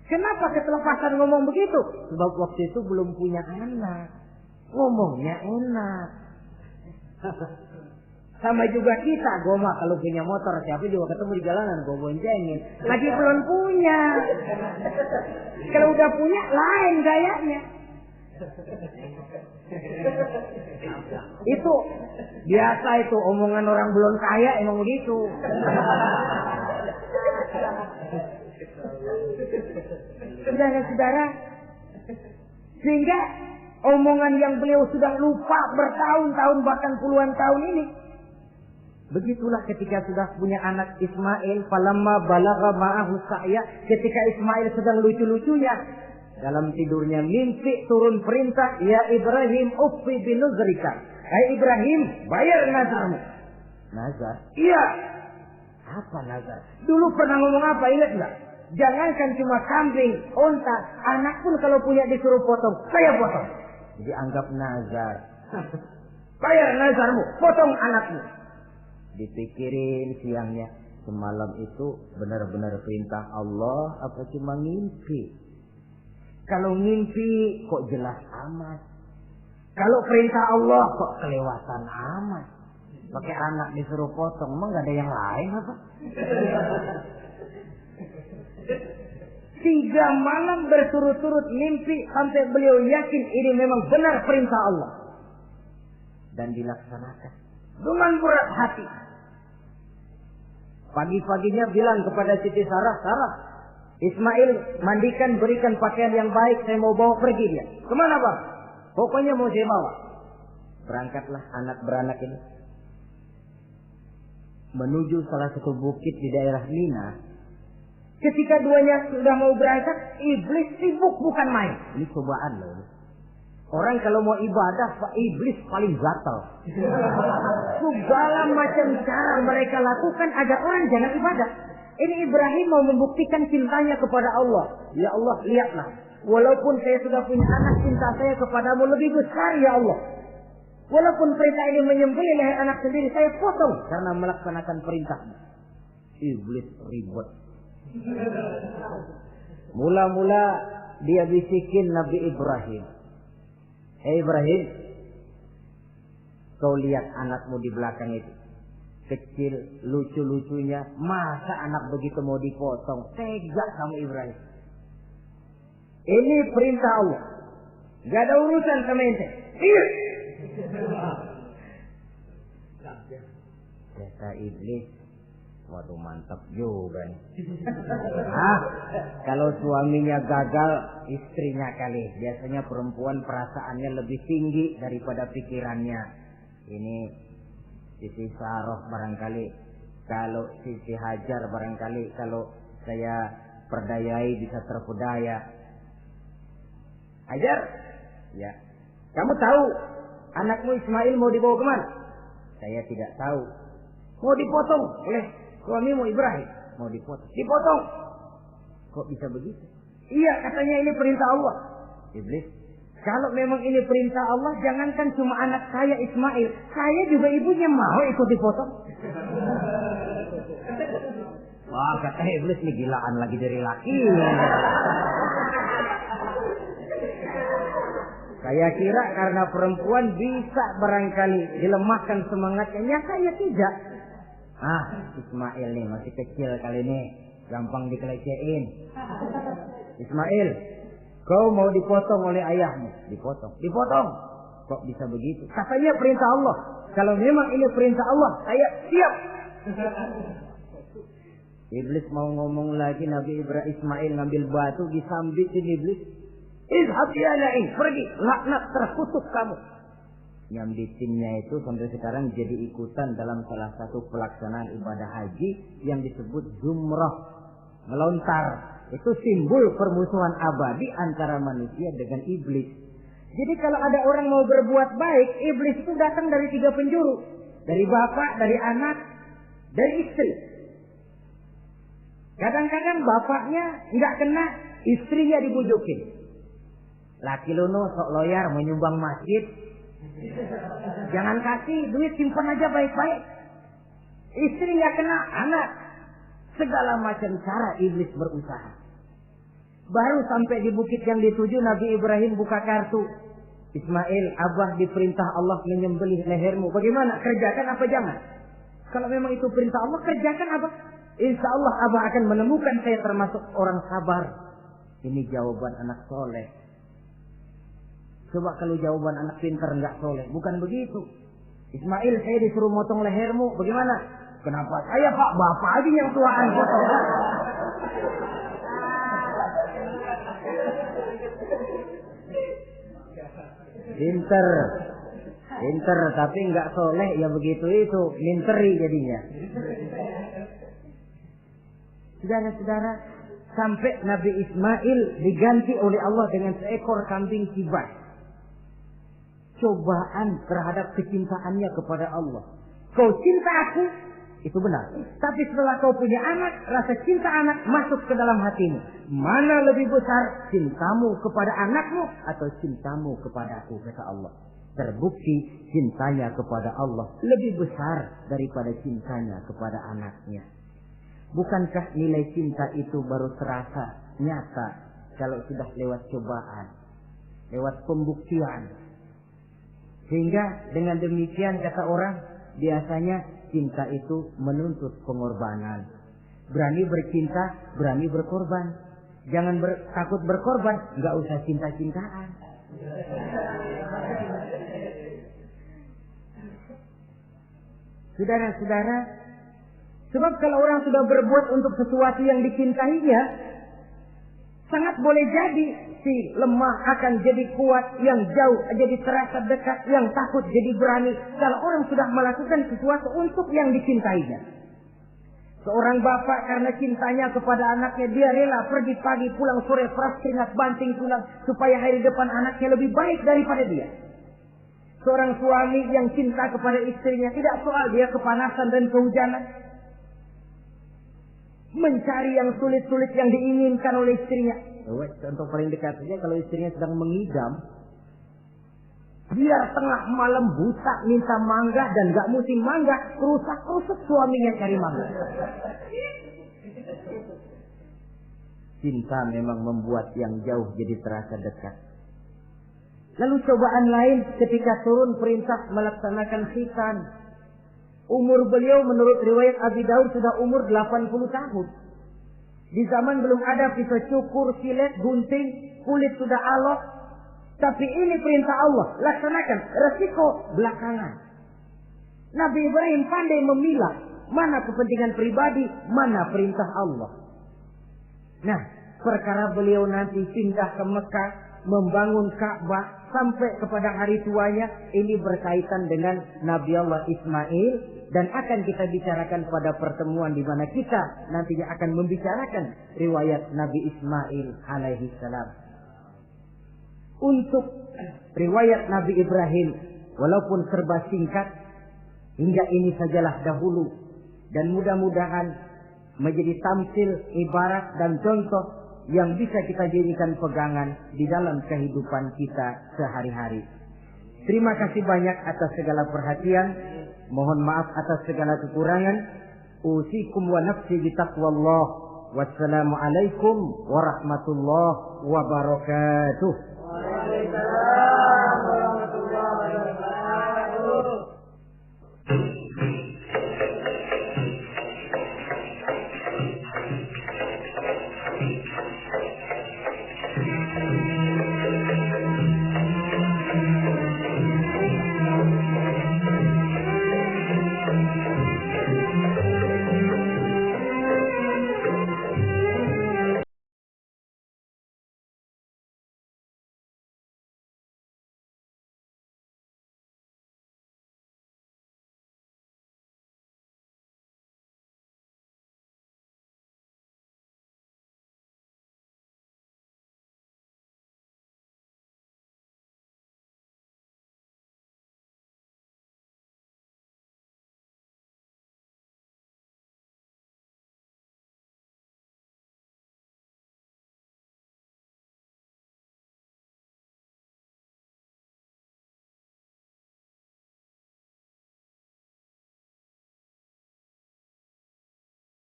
Kenapa ketelepasan ngomong begitu? Sebab waktu itu belum punya anak. Ngomongnya enak. Sama juga kita, goma kalau punya motor, siapa juga ketemu di jalanan, gue boncengin. Lagi belum punya. Kalau udah punya, lain gayanya. Itu biasa itu, omongan orang belum kaya emang begitu. Saudara-saudara, sehingga omongan yang beliau sudah lupa bertahun-tahun bahkan puluhan tahun ini. Begitulah ketika sudah punya anak Ismail, falamma balagha ma'ahu sa'ya, ketika Ismail sedang lucu-lucunya dalam tidurnya mimpi turun perintah, ya Ibrahim uffi binuzrika. Hai Ibrahim, bayar nazarmu. Nazar? Iya. Apa nazar? Dulu pernah ngomong apa, ingat enggak? Jangankan cuma kambing, unta, anak pun kalau punya disuruh potong, saya potong. Jadi anggap nazar. Bayar nazarmu, potong anakmu. Dipikirin siangnya, semalam itu benar-benar perintah Allah apa cuma ngimpi? Kalau ngimpi kok jelas amat. Kalau perintah Allah kok kelewatan amat. Pakai anak disuruh potong, emang gak ada yang lain apa? 3 malam berturut-turut mimpi sampai beliau yakin ini memang benar perintah Allah. Dan dilaksanakan dengan berat hati. Pagi-paginya bilang kepada Siti Sarah, Sarah, Ismail mandikan, berikan pakaian yang baik, saya mau bawa pergi dia. Kemana bang? Pokoknya mau saya bawa. Berangkatlah anak beranak ini menuju salah satu bukit di daerah Mina. Ketika duanya sudah mau berangkat, iblis sibuk bukan main. Ini cobaan loh. Orang kalau mau ibadah, iblis paling gatal. Segala macam cara mereka lakukan agar orang jangan ibadah. Ini Ibrahim mau membuktikan cintanya kepada Allah. Ya Allah, lihatlah. Walaupun saya sudah punya anak, cinta saya kepadamu lebih besar ya Allah. Walaupun perintah ini menyembelih leher anak sendiri, saya potong karena melaksanakan perintahmu. Iblis ribut. Mula-mula dia bisikin Nabi Ibrahim. Hei Ibrahim, kau lihat anakmu di belakang itu. Kecil, lucu-lucunya. Masa anak begitu mau dipotong? Tega kamu Ibrahim. Ini perintah Allah. Gak ada urusan sama ente. Iya. Kata iblis, waduh mantap juga nih. Kalau suaminya gagal, istrinya kali. Biasanya perempuan perasaannya lebih tinggi daripada pikirannya. Ini Siti Sarah barangkali, kalau Siti Hajar barangkali, kalau saya perdayai bisa terpedaya. Hajar, ya. Kamu tahu anakmu Ismail mau dibawa kemana? Saya tidak tahu. Mau dipotong oleh suamimu Ibrahim. Mau dipotong. Dipotong. Kok bisa begitu? Iya, katanya ini perintah Allah. Iblis, Kalau memang ini perintah Allah, jangankan cuma anak saya Ismail, saya juga ibunya mau ikut dipotong. Wah, kata iblis nih gilaan lagi dari laki. Saya kira karena perempuan bisa barangkali dilemahkan semangatnya, ya saya tidak. Ismail nih masih kecil kali ini, gampang dikelecehin. Ismail, kau mau dipotong oleh ayahmu? Dipotong. Kok bisa begitu? Katanya perintah Allah. Kalau memang ini perintah Allah, saya siap. Iblis mau ngomong lagi, Nabi Ibrahim Ismail ngambil batu disambitin iblis. Izhab ya la'in, pergi, laknat terkutuk kamu. Nyambitinnya itu sampai sekarang jadi ikutan dalam salah satu pelaksanaan ibadah haji yang disebut zumrah, melontar. Itu simbol permusuhan abadi antara manusia dengan iblis. Jadi kalau ada orang mau berbuat baik, iblis itu datang dari 3 penjuru. Dari bapak, dari anak, dari istri. Kadang-kadang bapaknya nggak kena, istrinya dibujukin. Laki lono sok loyar menyumbang masjid. Jangan kasih duit, simpan aja baik-baik. Istri nggak kena, anak. Segala macam cara iblis berusaha. Baru sampai di bukit yang dituju, Nabi Ibrahim buka kartu. Ismail, abah diperintah Allah menyembelih lehermu. Bagaimana? Kerjakan apa jangan? Kalau memang itu perintah Allah, kerjakan abah. Insya Allah abah akan menemukan saya termasuk orang sabar. Ini jawaban anak soleh. Coba kalau jawaban anak pintar nggak soleh, bukan begitu. Ismail, saya disuruh motong lehermu. Bagaimana? Kenapa saya pak? Bapak aja yang tuaan potong. Pinter, tapi nggak soleh ya begitu itu, minteri jadinya. Saudara-saudara, sampai Nabi Ismail diganti oleh Allah dengan seekor kambing kibas. Cobaan terhadap kecintaannya kepada Allah. Kau cinta aku, itu benar. Tapi setelah kau punya anak, rasa cinta anak masuk ke dalam hatimu. Mana lebih besar, cintamu kepada anakmu atau cintamu kepada aku, kata Allah. Terbukti cintanya kepada Allah lebih besar daripada cintanya kepada anaknya. Bukankah nilai cinta itu baru terasa nyata kalau sudah lewat cobaan, lewat pembuktian? Sehingga dengan demikian kata orang, biasanya cinta itu menuntut pengorbanan. Berani bercinta, berani berkorban. Jangan takut berkorban, nggak usah cinta-cintaan. Saudara-saudara, sebab kalau orang sudah berbuat untuk sesuatu yang dicintainya, sangat boleh jadi si lemah akan jadi kuat, yang jauh jadi terasa dekat, yang takut jadi berani. Kalau orang sudah melakukan sesuatu untuk yang dicintainya. Seorang bapak karena cintanya kepada anaknya, dia rela pergi pagi pulang sore, peras keringat banting tulang supaya hari depan anaknya lebih baik daripada dia. Seorang suami yang cinta kepada istrinya, tidak soal dia kepanasan dan kehujanan, mencari yang sulit-sulit yang diinginkan oleh istrinya. Contoh paling dekat saja, kalau istrinya sedang mengidam, biar tengah malam buta minta mangga dan gak musim mangga, rusak-rusak suaminya cari mangga. Cinta memang membuat yang jauh jadi terasa dekat. Lalu cobaan lain ketika turun perintah melaksanakan khitan. Umur beliau menurut riwayat Abi Daud sudah umur 80 tahun. Di zaman belum ada pisau cukur, silet, gunting, kulit sudah alot. Tapi ini perintah Allah, laksanakan. Resiko belakangan. Nabi Ibrahim pandai memilah mana kepentingan pribadi, mana perintah Allah. Nah, perkara beliau nanti pindah ke Mekah, membangun Ka'bah sampai kepada hari tuanya, ini berkaitan dengan Nabi Allah Ismail, dan akan kita bicarakan pada pertemuan di mana kita nantinya akan membicarakan riwayat Nabi Ismail alaihi salam. Untuk riwayat Nabi Ibrahim, walaupun serba singkat, hingga ini sajalah dahulu, dan mudah-mudahan menjadi tamsil, ibarat dan contoh yang bisa kita jadikan pegangan di dalam kehidupan kita sehari-hari. Terima kasih banyak atas segala perhatian. Mohon maaf atas segala kekurangan. Usikum wa nafsi bitaqwallah. Wassalamualaikum warahmatullahi wabarakatuh.